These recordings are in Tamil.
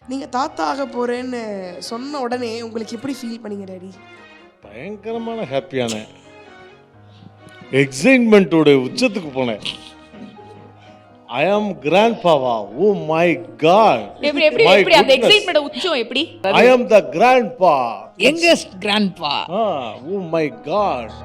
நீங்க தாத்தா ஆக போறேன்னு சொன்ன உடனே உங்களுக்கு எப்படி ஃபீல் பண்ணீங்க டாடி? பயங்கரமான ஹாப்பியான எக்ஸைட்மெண்ட்டோட உச்சத்துக்கு போனேன். I am grand Bava. Oh my God. எப்படி எப்படி எப்படி அந்த எக்ஸைட்மென்ட் உச்சம் எப்படி? I am the grandpa. Youngest grandpa. Oh my god.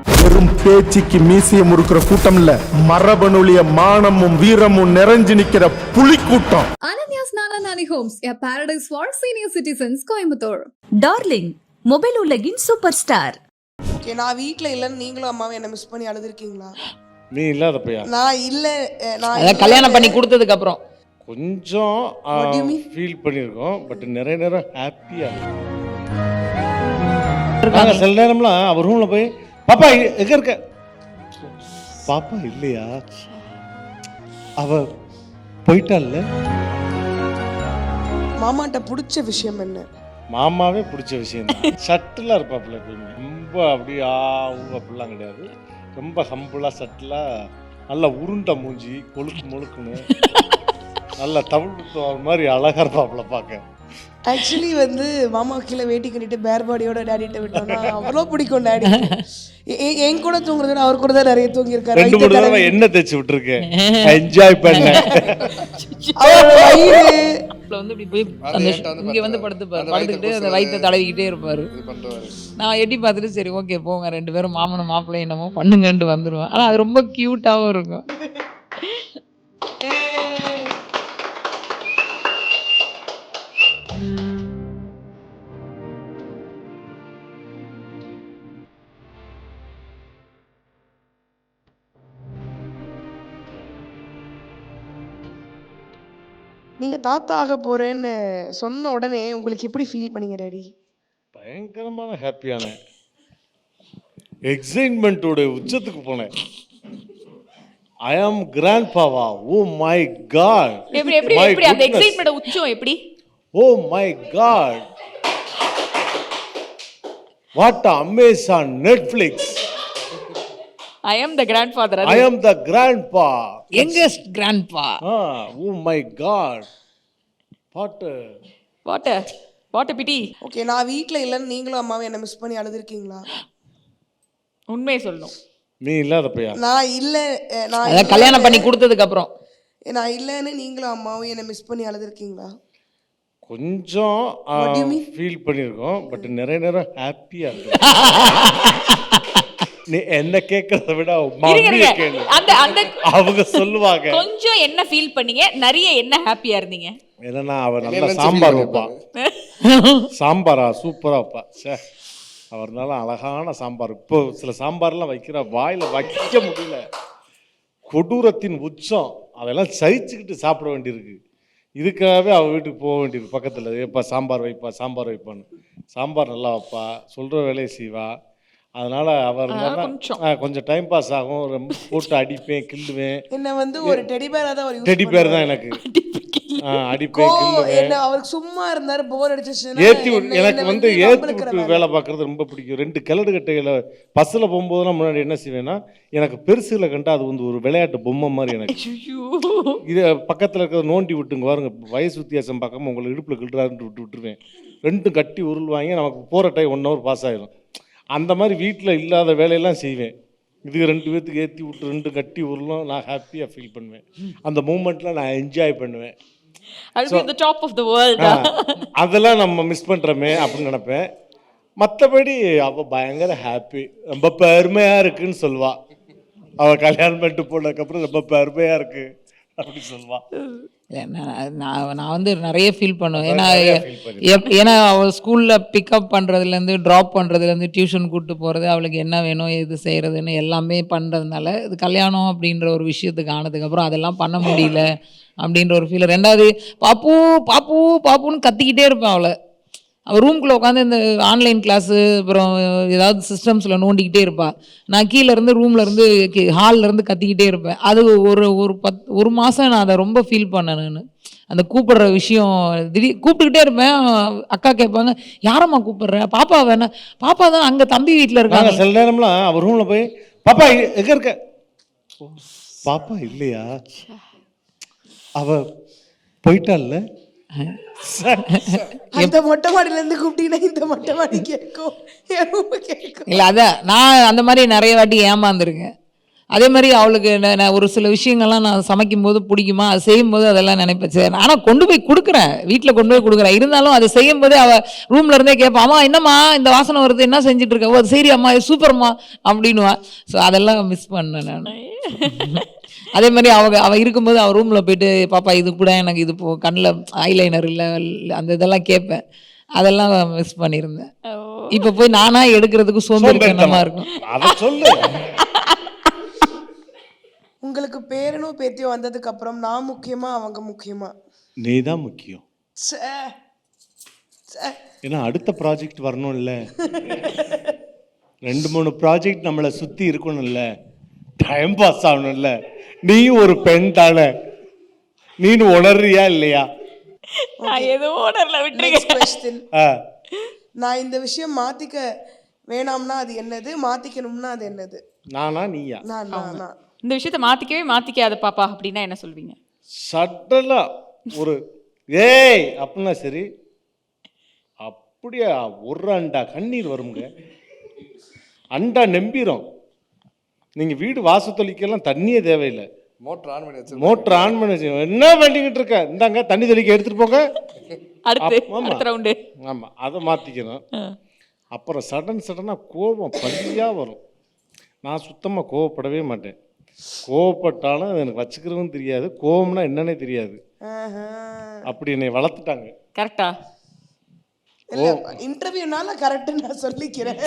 வெறும் பேச்சுக்கு மீசிய முறுக்கிற கூட்டம் இல்ல, மரபணுலிய மானமும் வீரமும் நிறைஞ்சு நிக்கிற புலி கூட்டம். Ananya's Nananani Homes, a paradise for senior citizens, Coimbatore. Darling mobile உலகின் சூப்பர் ஸ்டார். ஓகே, நான் வீட்ல இல்லைன்னு நீங்களும் அம்மாவும் என்ன மிஸ் பண்ணி அழுதுருக்கீங்களா? நீ இல்லாதப்பையா? நான் இல்ல, நான் அத கல்யாணம் பண்ணி கொடுத்ததுக்கு அப்புறம் கொஞ்சம் What do you mean? Feel பண்ணியிருக்கோம். பட் நிறைய நேரம் ஹாப்பியா நாங்கள் சில நேரம்லாம் அவர் ரூம்ல போய் பாப்பா எங்க இருக்க, பாப்பா இல்லையா, அவ போயிட்டால. மாமாட்ட பிடிச்ச விஷயம் என்ன? மாமாவே பிடிச்ச விஷயம் தான். ஷட்டிலாக இருப்பாப்புல எப்பயுமே. ரொம்ப அப்படியே அப்படிலாம் கிடையாது. ரொம்ப ஹம்பிளாக சட்டிலாக நல்லா உருண்டை மூஞ்சி, கொழுக்கு முழுக்குன்னு நல்லா தமிழ் மாதிரி அழகாக இருப்பாப்புல பார்க்க. ஆக்சுவலி வந்து மாமா கீழே வேட்டி கட்டிட்டு பேர் பாடியோட டேடிட்ட விட்டோம்னா அவ்வளோ பிடிக்கும் டாடி. என் கூட தூங்குறது அவர் கூட தான் நிறைய தூங்கியிருக்காரு. 2-3 தடவை எண்ணெய் தேய்ச்சி விட்டுருக்கேன், என்ஜாய் பண்ணேன். வந்து இப்படி போய் இங்க வந்து படுத்துக்கிட்டு அந்த வயிற்றை தடவிக்கிட்டே இருப்பாரு. நான் எட்டி பார்த்துட்டு சரி ஓகே போங்க 2 பேரும் மாமனும் மாப்பிள்ளை என்னமோ பண்ணுங்கன்ட்டு வந்துடுவேன். ஆனால் அது ரொம்ப க்யூட்டாகவும் இருக்கும். நீங்க தாத்தா ஆக போறேன்னு சொன்ன உடனே உங்களுக்கு எப்படி ஃபீல் பண்ணீங்க டாடி? பயங்கரமான ஹாப்பியான எக்ஸைட்மெண்ட்டோட உச்சத்துக்கு போனேன். I am grand Bava. Oh my God. எப்படி எப்படி எப்படி அந்த எக்ஸைட்மென்ட் உச்சம் எப்படி? Oh my God. What Amazon Netflix. I am the grandfather. I am the grandpa. Youngest grandpa. Oh my God. What what பிடி. ஓகே, நான் வீட்ல இல்லைன்னு நீங்களும் அம்மாவும் என்ன மிஸ் பண்ணி அழுதுருக்கீங்களா? உண்மையை சொல்லணும். நீ இல்லாதப்பையா? நான் இல்ல, நான் அத கல்யாணம் பண்ணி கொடுத்ததுக்கு அப்புறம் நான் இல்லைன்னு நீங்களும் அம்மாவும் என்ன மிஸ் பண்ணி அழுதுருக்கீங்களா? கொஞ்சம் What do you mean? Feel பண்ணியிருக்கோம். பட் நிறைய நேரம் ஹாப்பியா இருக்கும். நீ என்ன கேட்கறத விட இருங்க கேளு. அந்த அந்த அவங்க சொல்லுவாங்க. கொஞ்சம் என்ன ஃபீல் பண்ணீங்க, நிறைய என்ன ஹாப்பியா இருந்தீங்க? என்னன்னா அவர் நல்லா சாம்பார் வைப்பான். சாம்பாரா சூப்பரா வைப்பா. சே, அவர்னால அழகான சாம்பார். இப்போ சில சாம்பார்லாம் வைக்கிற வாயில வைக்க முடியல, கொடூரத்தின் உச்சம். அதெல்லாம் சகிச்சுக்கிட்டு சாப்பிட வேண்டியிருக்கு. இதுக்காகவே அவள் வீட்டுக்கு போக வேண்டியிருக்கு. பக்கத்தில் எப்பா சாம்பார் வைப்பா, சாம்பார் வைப்பான்னு. சாம்பார் நல்லா வைப்பா, சொல்கிற வேலையை செய்வா. அதனால் அவர் கொஞ்சம் டைம் பாஸ் ஆகும். ரொம்ப போட்டு அடிப்பேன், கிள்ளுவேன். என்ன வந்து ஒரு டெடி பேரா தான் அவர் யூஸ் டெடி பேர் தான் எனக்கு. அடிப்பேன், கிள்ளுவேன். என்ன அவருக்கு சும்மா இருந்தாரு போர் அடிச்சிச்சுன்னா ஏற்றி விட்டு எனக்கு வந்து ஏற்றி விட்டு வேலை பார்க்குறது ரொம்ப பிடிக்கும். 2 கிழடு கட்டைகளை பஸ்ஸில் போகும்போதெல்லாம் முன்னாடி என்ன செய்வேன்னா, எனக்கு பெருசுல கண்டா அது வந்து ஒரு விளையாட்டு பொம்மை மாதிரி எனக்கு. இது பக்கத்தில் இருக்கிறத நோண்டி விட்டுங்க பாருங்க, வயசு வித்தியாசம் பார்க்காம உங்களை இடுப்பில் கிள்றாருன்னு விட்டுருவேன். 2 கட்டி உருள்வாங்க. நமக்கு போகிற டைம் 1 hour பாஸ் ஆகிடும். அந்த மாதிரி வீட்டில் இல்லாத வேலையெல்லாம் செய்வேன். இது 2 பேர்த்துக்கு ஏற்றி விட்டு 2 கட்டி உருளும். நான் ஹாப்பியாக ஃபீல் பண்ணுவேன். அந்த மூமெண்ட்டில் நான் என்ஜாய் பண்ணுவேன். I'll be at the top of the world. அதெல்லாம் நம்ம மிஸ் பண்ணுறோமே அப்படின்னு நினப்பேன். மற்றபடி அவள் பயங்கர ஹாப்பி, ரொம்ப பெருமையாக இருக்குன்னு சொல்லுவா. அவள் கல்யாணம் பண்ணிட்டு போனதுக்கப்புறம் ரொம்ப பெருமையாக இருக்குது அப்படி சொல்லுவா. நான் வந்து நிறைய ஃபீல் பண்ணுவேன். ஏன்னா அவள் ஸ்கூலில் பிக்கப் பண்ணுறதுலேருந்து ட்ராப் பண்ணுறதுலேருந்து டியூஷன் கூப்பிட்டு போகிறது, அவளுக்கு என்ன வேணும் எது செய்கிறதுன்னு எல்லாமே பண்ணுறதுனால இது கல்யாணம் அப்படின்ற ஒரு விஷயத்துக்கு ஆனதுக்கப்புறம் அதெல்லாம் பண்ண முடியல அப்படின்ற ஒரு ஃபீல். 2வது பாப்பு பாப்பு பாப்புன்னு கத்திக்கிட்டே இருப்பேன் அவளை. அவள் ரூம்குள்ளே உட்காந்து இந்த ஆன்லைன் கிளாஸு அப்புறம் ஏதாவது சிஸ்டம்ஸில் நோண்டிக்கிட்டே இருப்பாள். நான் கீழேருந்து ரூம்லேருந்து ஹால்லேருந்து கத்திக்கிட்டே இருப்பேன். அது ஒரு மாதம் நான் அதை ரொம்ப ஃபீல் பண்ணேன். நான் அந்த கூப்பிடுற விஷயம் கூப்பிட்டுக்கிட்டே இருப்பேன். அக்கா கேட்பாங்க, யாரம்மா கூப்பிடுற? பாப்பா வேணா? பாப்பா தான் அங்கே தம்பி வீட்டில் இருக்காங்க. சில நேரம்லாம் அவர் ரூமில் போய் பாப்பா எங்கே இருக்க, பாப்பா இல்லையா, அவ போயிட்டால்ல. அந்த மொட்டை மாடியில இருந்து கூப்பிட்டீங்கன்னா இந்த மொட்டை மாடி கேட்கும், என் room கேட்கும். இல்லை அதான் நான் அந்த மாதிரி நிறைய வாட்டி ஏமாந்துருக்கேன். அதே மாதிரி அவளுக்கு நான் ஒரு சில விஷயங்கள்லாம் நான் சமைக்கும் போது பிடிக்குமா, அது செய்யும்போது அதெல்லாம் நினைப்பேன். சரி ஆனால் கொண்டு போய் கொடுக்குறேன், வீட்டில் கொண்டு போய் கொடுக்குறேன். இருந்தாலும் அதை செய்யும் போதே அவள் ரூமில் இருந்தே கேட்பான், அம்மா என்னம்மா இந்த வாசனை வருது, என்ன செஞ்சுட்டு இருக்க? ஓ சரி அம்மா சூப்பர்மா அப்படின்னுவான். ஸோ அதெல்லாம் மிஸ் பண்ணேன் நான். அதே மாதிரி அவள் இருக்கும்போது அவள் ரூமில் போயிட்டு பாப்பா இது கூட எனக்கு இது கண்ணில் ஐலைனர் இல்லை அந்த இதெல்லாம் கேட்பேன். அதெல்லாம் மிஸ் பண்ணியிருந்தேன். இப்போ போய் நானாக எடுக்கிறதுக்கு சோம்பேறித்தனமாக இருக்கும். அதை சொல்லு. உங்களுக்கு பேரனோ பேத்தியோ வந்ததுக்கு அப்புறம் நான் முக்கியமா அவங்க முக்கியமா? நீ தான் முக்கியம். ச்சே, ச்சே. ஏன்னா அடுத்த ப்ராஜெக்ட் வரணும்ல, 2-3 ப்ராஜெக்ட் நம்மளை சுற்றி இருக்கணும்ல, டைம் பாஸ் ஆகணும்ல. நீயும் ஒரு பெண் தானே, நீனு உணர்றியா இல்லையா? நான் எதுவும் உணரல, விட்டுருங்க. Next question. நான் இந்த விஷயம் மாத்திக்க வேணாம்னா அது என்னது, மாத்திக்கணும்னா அது என்னது? நானா நீயா? நான் இந்த விஷயத்தை மாத்திக்காத பாப்பா அப்படின்னா என்ன சொல்வீங்க? சட்டலா ஒரு ஏய் அப்படின்னா சரி, அப்படியே ஒரு அண்டா கண்ணீர் வருங்க, அண்டா நம்பிரும். நீங்கள் வீடு வாசத்தொலிக்கெல்லாம் தண்ணியே தேவையில்லை, மோட்டர் ஆன் பண்ணி வச்சு மோட்டர் ஆன் பண்ணி வச்சு என்ன பண்ணிக்கிட்டு இருக்க, இந்தாங்க தண்ணி தெளிக்க எடுத்துகிட்டு போங்க. அடுத்த ரவுண்டு. ஆமாம், அதை மாற்றிக்கணும். அப்புறம் சடனாக கோபம் பள்ளியாக வரும். நான் சுத்தமாக கோவப்படவே மாட்டேன். கோவப்பட்டாலும் அது எனக்கு வச்சுக்கிறதும் தெரியாது, கோவம்னா என்னன்னே தெரியாது. அப்படி என்னை வளர்த்துட்டாங்க. கரெக்டா? இன்டர்வியூனால கரெக்ட் நான் சொல்லிக்கிறேன்.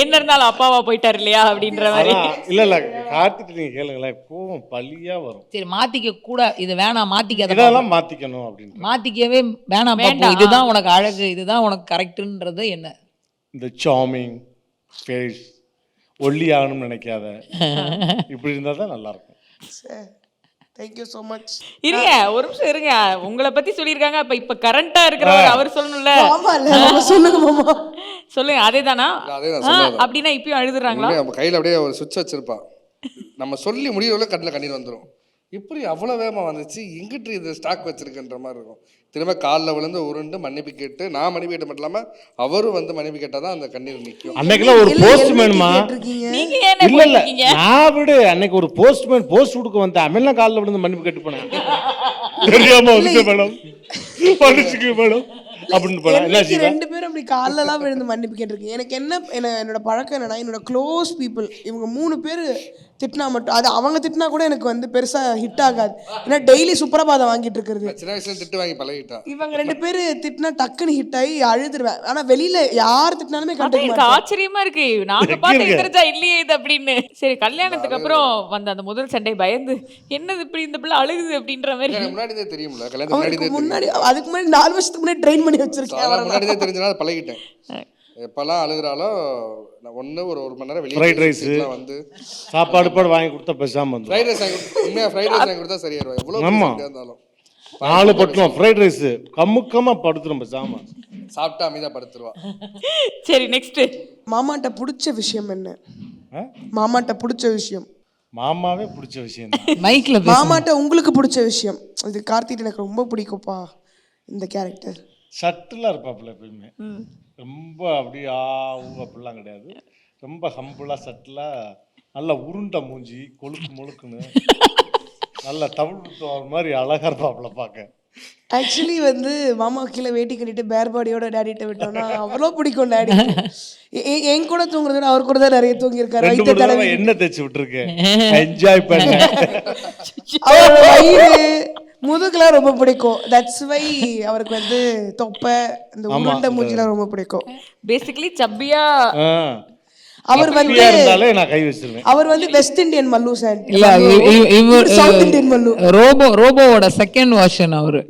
என்ன இருந்தாலும் அப்பாவா போயிட்டார் இல்லையா அப்படின்ற மாதிரி. இல்ல காத்துட்டு நீங்க கேளுங்களேன், கோவம் பள்ளியா வரும். சரி மாத்திக்க கூட, இது வேணாம் மாத்திக்காத, இதெல்லாம் மாத்திக்கணும் அப்படின்னு. மாத்திக்கவே வேணாம் பாப்போம், இதுதான் உனக்கு அழகு, இதுதான் உனக்கு கரெக்டுன்றது என்ன? இந்த சார்மிங் ஃபேஸ், ஒல்லி ஆகணும்னு நினைக்காத, இப்படி இருந்தால் தான் நல்லா இருக்கும். Thank you so much. இருங்க ஒரு நிமிஷம் இருங்க, உங்களை பத்தி சொல்லியிருக்காங்க, அப்ப இப்ப கரண்டா இருக்கிறவர் அவர் சொல்லணும்ல. சொல்லுங்க மாமா, சொல்லுங்க. அதே தானா? அப்படின்னா இப்பயும் அழுதுறாங்களா? நம்ம கையில் அப்படியே ஒரு சுவிட்ச் வச்சிருப்பா, நம்ம சொல்லி முடியறவள கண்ணில் கண்ணீர் வந்துடும். இப்படி அவ்வளோ வேகமாக வந்துச்சு, எங்கிட்டு இது ஸ்டாக் வச்சிருக்குன்ற மாதிரி இருக்கும். திரும்ப காலில் விழுந்து உருண்டு மன்னிப்பு கேட்டு, நான் மன்னிப்பு கேட்ட மட்டும் இல்லாமல் அவரும் வந்து மன்னிப்பு கேட்டால் தான் அந்த கண்ணீர் நிற்கும். அன்னைக்கெல்லாம் ஒரு போஸ்ட்மேனுமா, நீங்க இல்ல இல்ல நான் விடு, அன்னைக்கு ஒரு போஸ்ட்மேன் போஸ்ட் கொடுக்க வந்தேன், அவன் காலில் விழுந்து மன்னிப்பு கேட்டு போனேன். தெரியாம வந்து மேடம் படிச்சுக்க மேடம் அப்படின்னு போனேன். 2 பேரும் அப்படி காலெல்லாம் விழுந்து மன்னிப்பு கேட்டிருக்கீங்க. எனக்கு என்னோட பழக்கம் என்னன்னா, என்னோட க்ளோஸ் பீப்புள் இவங்க 3 பேர் திட்டினா மட்டும், அது அவங்க திட்டினா கூட எனக்கு வந்து பெருசா ஹிட் ஆகாது. ஏன்னா டெய்லி சுப்ரபாதம் வாங்கிட்டு இருக்கிறது. சின்ன வயசுல திட்டு வாங்கி பழகிட்டா. இவங்க 2 பேர் திட்டினா டக்குன்னு ஹிட் ஆகி அழுதுருவேன். ஆனா வெளியில யார் திட்டினாலுமே கண்டுக்க மாட்டேன். ஆச்சரியமா இருக்கு, நாங்க பார்த்து தெரிஞ்சா இல்லையே இது அப்படின்னு. சரி, கல்யாணத்துக்கு அப்புறம் வந்த அந்த முதல் சண்டை பயந்து என்னது இப்படி இந்த பிள்ளை அழுகுது அப்படின்ற மாதிரி முன்னாடியே தெரியும்ல, கல்யாணத்துக்கு முன்னாடி அதுக்கு முன்னாடி 4 வருஷத்துக்கு முன்னாடி ட்ரெயின் பண்ணி வச்சிருக்கேன். முன்னாடியே தெரிஞ்சனால பழகிட்டேன். எப்பெல்லாம் அழுகுறாலோ நான் ஒரு மணி நேரம் வெளியே ஃப்ரைட் ரைஸ் வந்து சாப்பாடு வாங்கி கொடுத்தா பேசாம வந்து ஃப்ரைட் ரைஸ் உண்மையாக ஃப்ரைட் ரைஸ் வாங்கி கொடுத்தா சரியாயிடும். எவ்வளோ இருந்தாலும் 4 பட்டுவோம் ஃப்ரைட் ரைஸ் கம்முக்கமா படுத்துரும் பேசாம, சாப்பிட்டா அமைதியா படுத்துருவா. சரி நெக்ஸ்ட். மாமாட்ட பிடிச்ச விஷயம் என்ன? மாமாட்ட பிடிச்ச விஷயம், மாமாவே பிடிச்ச விஷயம் மைக்ல மாமாட்ட உங்களுக்கு பிடிச்ச விஷயம். இது கார்த்திக் எனக்கு ரொம்ப பிடிக்கும்ப்பா இந்த கேரக்டர். சட்டிலாக இருப்பாப்புல எப்பயுமே, ரொம்ப அப்படியே அப்படிலாம் கிடையாது, ரொம்ப ஹம்பிளாக சட்டிலாக, நல்லா உருண்டை மூஞ்சி, கொழுக்கு முழுக்குன்னு நல்லா தமிழ் மாதிரி அழகாக இருப்பாப்புல பார்க்க. ஆக்சுவலி வந்து மாமா கீழே வேட்டி கட்டிட்டு பேர் பாடியோட டேடிட்ட விட்டோம்னா அவ்வளோ பிடிக்கும் டேடி. என் கூட தூங்குறது அவர் கூட தான் நிறைய தூங்கியிருக்காரு. என்ன தேய்ச்சி விட்டுருக்கேன், என்ஜாய் பண்ண. அவரோட வயிறு முதுகுலாம் ரொம்ப பிடிக்கும். தட்ஸ் வை அவருக்கு வந்து தொப்பை இந்த உருண்டை மூஞ்சிலாம் ரொம்ப பிடிக்கும். பேசிக்கலி சப்பியா அவர் வந்து நான் கை வச்சிருவேன். அவர் வந்து வெஸ்ட் இந்தியன் மல்லு சார், இல்ல இவர் சவுத் இந்தியன் மல்லு. ரோபோவோட செகண்ட் வெர்ஷன் அவரு.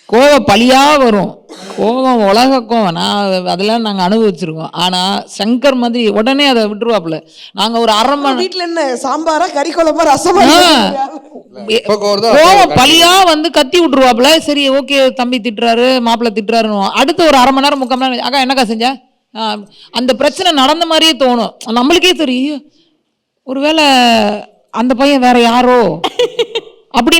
கோவம் பழியா வரும், கோவம் உலக கோவம், நான் அதெல்லாம் நாங்கள் அனுபவிச்சிருக்கோம். ஆனால் சங்கர் மாதிரி உடனே அதை விட்டுருவாப்புல. நாங்கள் ஒரு 1/2 மணி வீட்டில் என்ன சாம்பாரா கறி குழம்பா ரசமா கோவம் பழியா வந்து கத்தி விட்டுருவாப்புல. சரி ஓகே தம்பி திட்டுறாரு மாப்பிள்ளை திட்டுறாருன்னு அடுத்த ஒரு 1/2 மணி நேரம் 3/4 மணி நேரம் அக்கா என்னக்கா செஞ்சா, அந்த பிரச்சனை நடந்த மாதிரியே தோணும். நம்மளுக்கே தெரியும் ஒருவேளை அந்த பையன் வேற யாரோ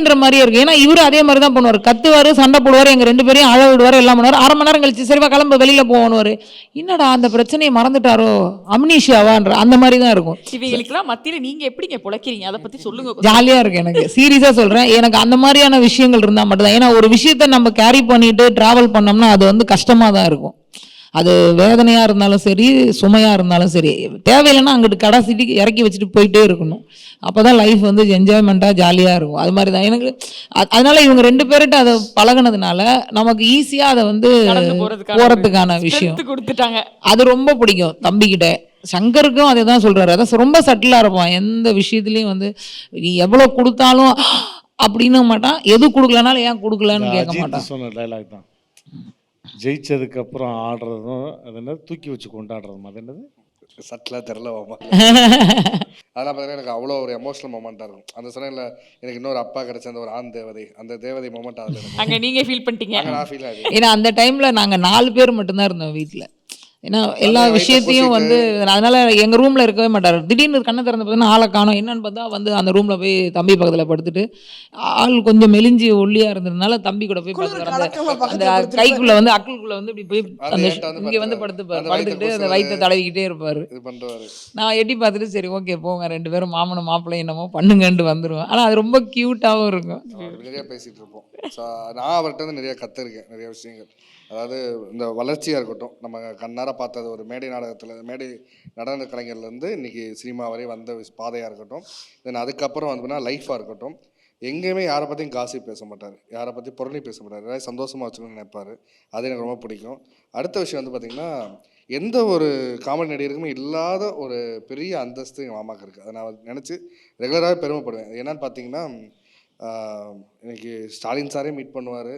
அப்படின்ற மாதிரியே இருக்கு. ஏன்னா இவரு அதே மாதிரி தான் பண்ணுவார், கத்துவார், சண்டை போடுவார், எங்க 2 பேரையும் அழ விடுவார், எல்லாம் பண்ணுவார். 1/2 மணி நேரம் கழிச்சு சரிவா கிளம்ப வெளியில போவானுவாரு. என்னடா அந்த பிரச்சனையை மறந்துட்டாரோ, அம்னீஷியாவான்ற அந்த மாதிரி தான் இருக்கும். இவங்களுக்கெல்லாம் மத்தியில நீங்க எப்படிங்க பொழைக்கிறீங்க, அதை பத்தி சொல்லுங்க. ஜாலியா இருக்கு எனக்கு, சீரியஸா சொல்றேன். எனக்கு அந்த மாதிரியான விஷயங்கள் இருந்தா மட்டும்தான். ஏன்னா ஒரு விஷயத்த நம்ம கேரி பண்ணிட்டு டிராவல் பண்ணோம்னா அது வந்து கஷ்டமா தான் இருக்கும். அது வேதனையா இருந்தாலும் சரி, சுமையா இருந்தாலும் சரி, தேவையில்லைன்னா அங்கிட்டு கடைசிட்டு இறக்கி வச்சுட்டு போயிட்டே இருக்கணும். அப்போதான் லைஃப் வந்து என்ஜாய்மெண்ட்டாக ஜாலியாக இருக்கும். அது மாதிரி தான் எனக்கு. அதனால இவங்க 2 பேர்கிட்ட அதை பழகுனதுனால நமக்கு ஈஸியாக அதை வந்து போகிறதுக்கான விஷயம் கொடுத்துட்டாங்க. அது ரொம்ப பிடிக்கும் தம்பிக்கிட்ட. சங்கருக்கும் அதே தான் சொல்கிறாரு. அதான் ரொம்ப சட்டிலாக இருப்பான். எந்த விஷயத்துலையும் வந்து நீ எவ்வளோ கொடுத்தாலும் அப்படின்னு மாட்டான், எது கொடுக்கலனாலும் ஏன் கொடுக்கலன்னு கேட்க மாட்டான். சொன்ன டைலாக் தான், ஜெயிச்சதுக்கு அப்புறம் ஆடுறதும் அது என்னது தூக்கி வச்சு கொண்டாடுறதும், அது என்னது சட்டிலாக தெரில மாமா. அதெல்லாம் பார்த்தீங்கன்னா எனக்கு அவ்வளோ ஒரு எமோஷனல் மொமெண்ட்டாக இருக்கும். அந்த சொன்ன எனக்கு இன்னொரு அப்பா கிடைச்ச அந்த ஒரு ஆண் தேவதை, அந்த தேவதை மொமெண்ட் அதில் அங்கே நீங்கள் ஃபீல் பண்ணிட்டீங்க. நான் ஃபீல் ஆகுது. ஏன்னா அந்த டைமில் நாங்கள் 4 பேர் மட்டும்தான் இருந்தோம் வீட்டில். ஏன்னா எல்லா விஷயத்தையும் வந்து அதனால எங்க ரூம்ல இருக்கவே மாட்டார். திடீர்னு கண்ணை திறந்து பார்த்தீங்கன்னா ஆளை காணோம். என்னன்னு பார்த்தா வந்து அந்த ரூம்ல போய் தம்பி பக்கத்துல படுத்துட்டு, ஆள் கொஞ்சம் மெலிஞ்சி ஒல்லியா இருந்ததுனால தம்பி கூட போய் அந்த கைக்குள்ள வந்து அக்குள்ள வந்து இப்படி போய் அந்த இங்க வந்து படுத்துக்கிட்டு அந்த வயிற்றை தடவிக்கிட்டே இருப்பாரு. நான் எட்டி பார்த்துட்டு சரி ஓகே போங்க 2 பேரும் மாமனும் மாப்பிள்ளை என்னமோ பண்ணுங்கன்ட்டு வந்துருவேன். ஆனா அது ரொம்ப கியூட்டாவும் இருக்கும். நிறைய பேசிட்டு இருப்போம். நான் அவர்கிட்ட வந்து நிறைய கற்றுருக்கேன், நிறைய விஷயங்கள். அதாவது இந்த வளர்ச்சியாக இருக்கட்டும், நம்ம கண்ணார பார்த்தது ஒரு மேடை நாடகத்தில், மேடை நடன கலைஞர்லேருந்து இன்றைக்கி சினிமா வரை வந்த பாதையாக இருக்கட்டும், தென் அதுக்கப்புறம் வந்து லைஃபாக இருக்கட்டும், எங்கேயுமே யாரை பற்றியும் காசி பேச மாட்டார், யாரை பற்றி புரணி பேச மாட்டார், எல்லாரும் சந்தோஷமாக வச்சுக்கணும்னு நினைப்பார். அது எனக்கு ரொம்ப பிடிக்கும். அடுத்த விஷயம் வந்து பார்த்திங்கன்னா, எந்த ஒரு காமெடி நடிகருக்குமே இல்லாத ஒரு பெரிய அந்தஸ்து எங்கள் மாமாவுக்கு இருக்குது. அதை நான் நினச்சி ரெகுலராகவே பெருமைப்படுவேன். என்னன்னு பார்த்தீங்கன்னா, இன்றைக்கி ஸ்டாலின் சாரே மீட் பண்ணுவார்,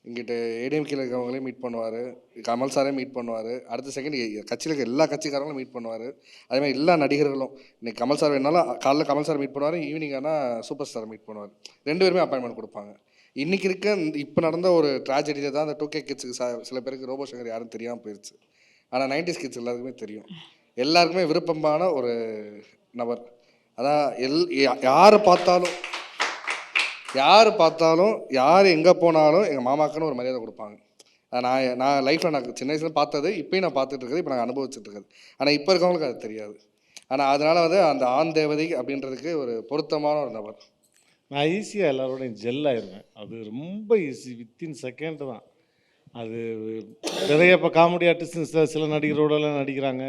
இங்கிட்ட ஏடிஎம்கேல இருக்கிறவங்களையும் மீட் பண்ணுவார், கமல் சாரே மீட் பண்ணுவார், அடுத்த செகண்ட் கட்சியில் இருக்க எல்லா கட்சிக்காரங்களும் மீட் பண்ணுவார். அதேமாதிரி எல்லா நடிகர்களும் இன்றைக்கி கமல் சார் வேணாலும் காலைல கமல் சார் மீட் பண்ணுவார், ஈவினிங் ஆனால் சூப்பர் ஸ்டார் மீட் பண்ணுவார். 2 பேருமே அப்பாயின்மெண்ட் கொடுப்பாங்க. இன்றைக்கி இருக்க இப்போ நடந்த ஒரு ட்ராஜடியில் தான் அந்த 2K கிட்ஸுக்கு சில பேருக்கு ரோபோ சங்கர் யாரும் தெரியாமல் போயிடுச்சு. ஆனால் 90s கிட்ஸ் எல்லாருக்குமே தெரியும். எல்லாருக்குமே விருப்பமான ஒரு நபர். அதான் யார் பார்த்தாலும் யார் எங்கே போனாலும் எங்கள் மாமாக்குன்னு ஒரு மரியாதை கொடுப்பாங்க. நான் லைஃப்பில் நான் சின்ன வயசுல பார்த்தது, இப்போயும் நான் பார்த்துட்டு இருக்கிறது, இப்போ நாங்கள் அனுபவிச்சுட்டு இருக்கிறது. ஆனால் இப்போ இருக்கவங்களுக்கு அது தெரியாது. ஆனால் அதனால் வந்து அந்த ஆண் தேவதை அப்படின்றதுக்கு ஒரு பொருத்தமான ஒரு நபர். நான் ஈஸியாக எல்லாரோடையும் ஜெல் ஆயிடுவேன். அது ரொம்ப ஈஸி, வித்தின் செகண்ட் தான். அது நிறைய இப்போ காமெடி ஆர்டிஸ்ட் சில நடிகரோடலாம் நடிக்கிறாங்க.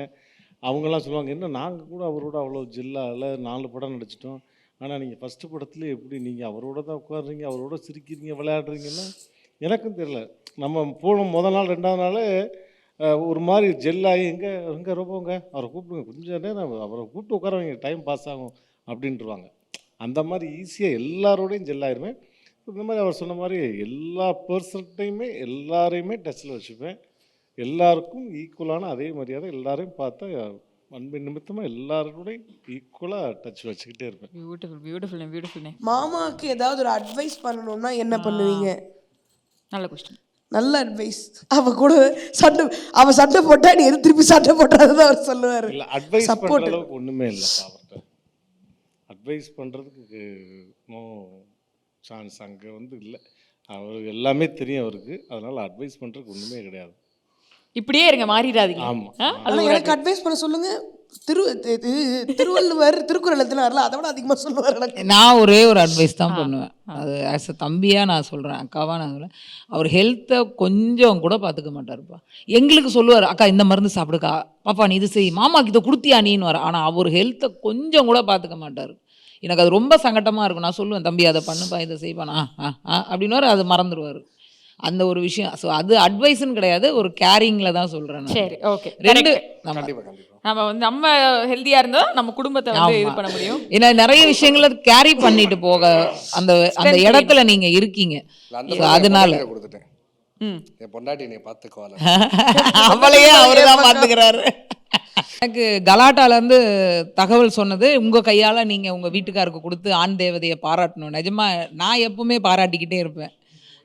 அவங்கெல்லாம் சொல்லுவாங்க, என்ன நாங்கள் கூட அவரோட அவ்வளோ ஜெல்லாக 4 படம் நடிச்சிட்டோம், ஆனால் நீங்கள் ஃபஸ்ட்டு படத்துல எப்படி நீங்கள் அவரோட தான் உட்காடுறீங்க, அவரோட சிரிக்கிறீங்க, விளையாடுறீங்கன்னா எனக்கும் தெரியல. நம்ம போன முதல் நாள் 2வது நாள் ஒரு மாதிரி ஜெல்லாகி எங்கே ரொம்பங்க அவரை கூப்பிடுங்க, கொஞ்சம் நேரம் அவரை கூப்பிட்டு உட்கார வைங்க, டைம் பாஸ் ஆகும் அப்படின்ட்டுருவாங்க. அந்த மாதிரி ஈஸியாக எல்லாரோடையும் ஜெல்லாயிருவேன். இந்த மாதிரி அவர் சொன்ன மாதிரி எல்லா பர்சன்ட்டையுமே எல்லாரையுமே டச்சில் வச்சுப்பேன். எல்லாருக்கும் ஈக்குவலான அதே மரியாதை, எல்லாரையும் பார்த்தா அன்பின் நிமித்தமாக எல்லாரோடையும் ஈக்குவலாக டச் வச்சுக்கிட்டே இருப்பேன். பியூட்டிஃபுல். மாமாவுக்கு ஏதாவது ஒரு அட்வைஸ் பண்ணணும்னா என்ன பண்ணுவீங்க? நல்ல கொஸ்டின். நல்ல அட்வைஸ். அவ சண்டை போட்டா நீ எது திருப்பி சண்டை போட்டாதான் அவர் சொல்லுவார். இல்லை, அட்வைஸ் பண்ணுற அளவுக்கு ஒன்றுமே இல்லைப்பா அவர்கிட்ட. அட்வைஸ் பண்ணுறதுக்கு நோ சான்ஸ் அங்கே வந்து இல்லை. அவர் எல்லாமே தெரியும் அவருக்கு, அதனால் அட்வைஸ் பண்ணுறதுக்கு ஒன்றுமே கிடையாது. இப்படியே இருங்க, மாறிடாதீங்க. ஆமாம், எனக்கு அட்வைஸ் பண்ண சொல்லுங்க. திருவள்ளுவர் திருக்குறள் எழுதினார்ல, அதை விட அதிகமாக சொல்லுவார். நான் ஒரே ஒரு அட்வைஸ் தான் பண்ணுவேன். அது ஆஸ் அ தம்பியாக நான் சொல்கிறேன், அக்காவாக நான் சொல்கிறேன். அவர் ஹெல்த்தை கொஞ்சம் கூட பார்த்துக்க மாட்டார்ப்பா. எங்களுக்கு சொல்லுவார், அக்கா இந்த மருந்து சாப்பிடுக்கா, பாப்பா நீ இது செய், மாமாக்கு இதை கொடுத்தியா நீன்னு வர. ஆனால் அவர் ஹெல்த்தை கொஞ்சம் கூட பார்த்துக்க மாட்டார். எனக்கு அது ரொம்ப சங்கட்டமாக இருக்கும். நான் சொல்லுவேன், தம்பி அதை பண்ணுப்பா, இதை செய்வானா அப்படின்னு அது மறந்துடுவார். அந்த ஒரு விஷயம். ஸோ அது அட்வைஸ்ன்னு கிடையாது, ஒரு கேரிங்கில் தான் சொல்கிறேன். சரி, ஓகே. 2 நம்ம வந்து நம்ம ஹெல்த்தியாக இருந்தால் நம்ம குடும்பத்தை வந்து இது பண்ண முடியும். ஏன்னா நிறைய விஷயங்களை கேரி பண்ணிட்டு போக அந்த அந்த இடத்துல நீங்கள் இருக்கீங்க. அதனால கொடுத்துட்டேன், என் பொண்டாட்டி நீ பார்த்துக்குவாள், அவளையே அவரு தான் பார்த்துக்கிறாரு. எனக்கு கலாட்டாலேருந்து தகவல் சொன்னது, உங்கள் கையால் நீங்கள் உங்கள் வீட்டுக்காருக்கு கொடுத்து ஆண் தேவதையை பாராட்டணும். நிஜமாக நான் எப்பவுமே பாராட்டிக்கிட்டே இருப்பேன்.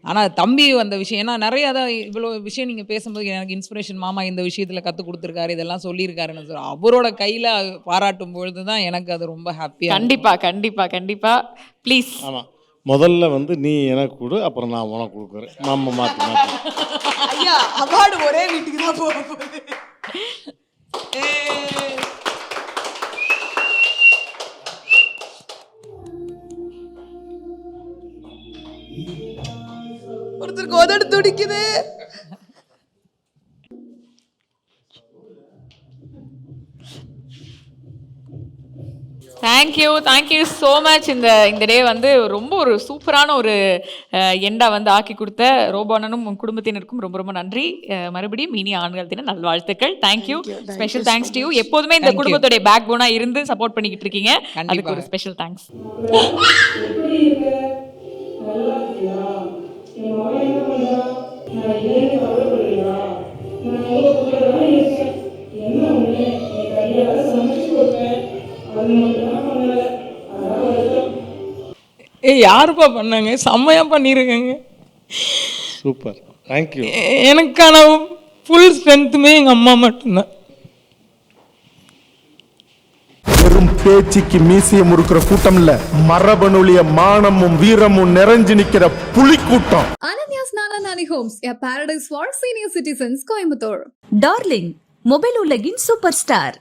ஆனால் தம்பி வந்த விஷயம், ஏன்னா நிறையா தான் இவ்வளோ விஷயம் நீங்கள் பேசும்போது எனக்கு இன்ஸ்பிரேஷன், மாமா இந்த விஷயத்தில் கற்றுக் கொடுத்துருக்காரு, இதெல்லாம் சொல்லியிருக்காருன்னு சொல்ல அவரோட கையில் பாராட்டும் பொழுது தான் எனக்கு அது ரொம்ப ஹாப்பியாக. கண்டிப்பாக ப்ளீஸ். ஆமாம், முதல்ல வந்து நீ எனக்கு கொடு, அப்புறம் நான் உனக்கு கொடுக்குறேன். நம்ம மாற்றி மாற்றி. ஐயா அவார்டு ஒரே வீட்டுக்கு தான் போக போகுது. ஒருத்தருக்கு உதடு துடிக்குது. Thank you so much. இந்த டே வந்து ரொம்ப ஒரு சூப்பரான ஒரு எண்டா வந்து ஆக்கி கொடுத்த ரோபோனனும் உன் குடும்பத்தினருக்கும் ரொம்ப ரொம்ப நன்றி. மறுபடியும் இனிய ஆண்கள் தின நல்வாழ்த்துக்கள். Thank you. Special thanks to you. எப்போதுமே இந்த குடும்பத்துடைய பேக் போனா இருந்து சப்போர்ட் பண்ணிக்கிட்டு இருக்கீங்க. அதுக்கு ஒரு ஸ்பெஷல் தேங்க்ஸ். யாருப்பா பண்ணாங்க? செம்மையா பண்ணியிருக்கேங்க. சூப்பர். தேங்க்யூ. எனக்கான ஃபுல் ஸ்ட்ரென்த்துமே எங்கள் அம்மா மட்டும்தான். வெறும் பேச்சுக்கு மீசிய முறுக்கிற கூட்டம் இல்ல, மரபணுலிய மானமும் வீரமும் நிறைஞ்சு நிக்கிற புலிக்கூட்டம். Ananya's Nananani Homes, a paradise for senior citizens, Coimbatore. Darling mobile உலகின் சூப்பர் ஸ்டார்.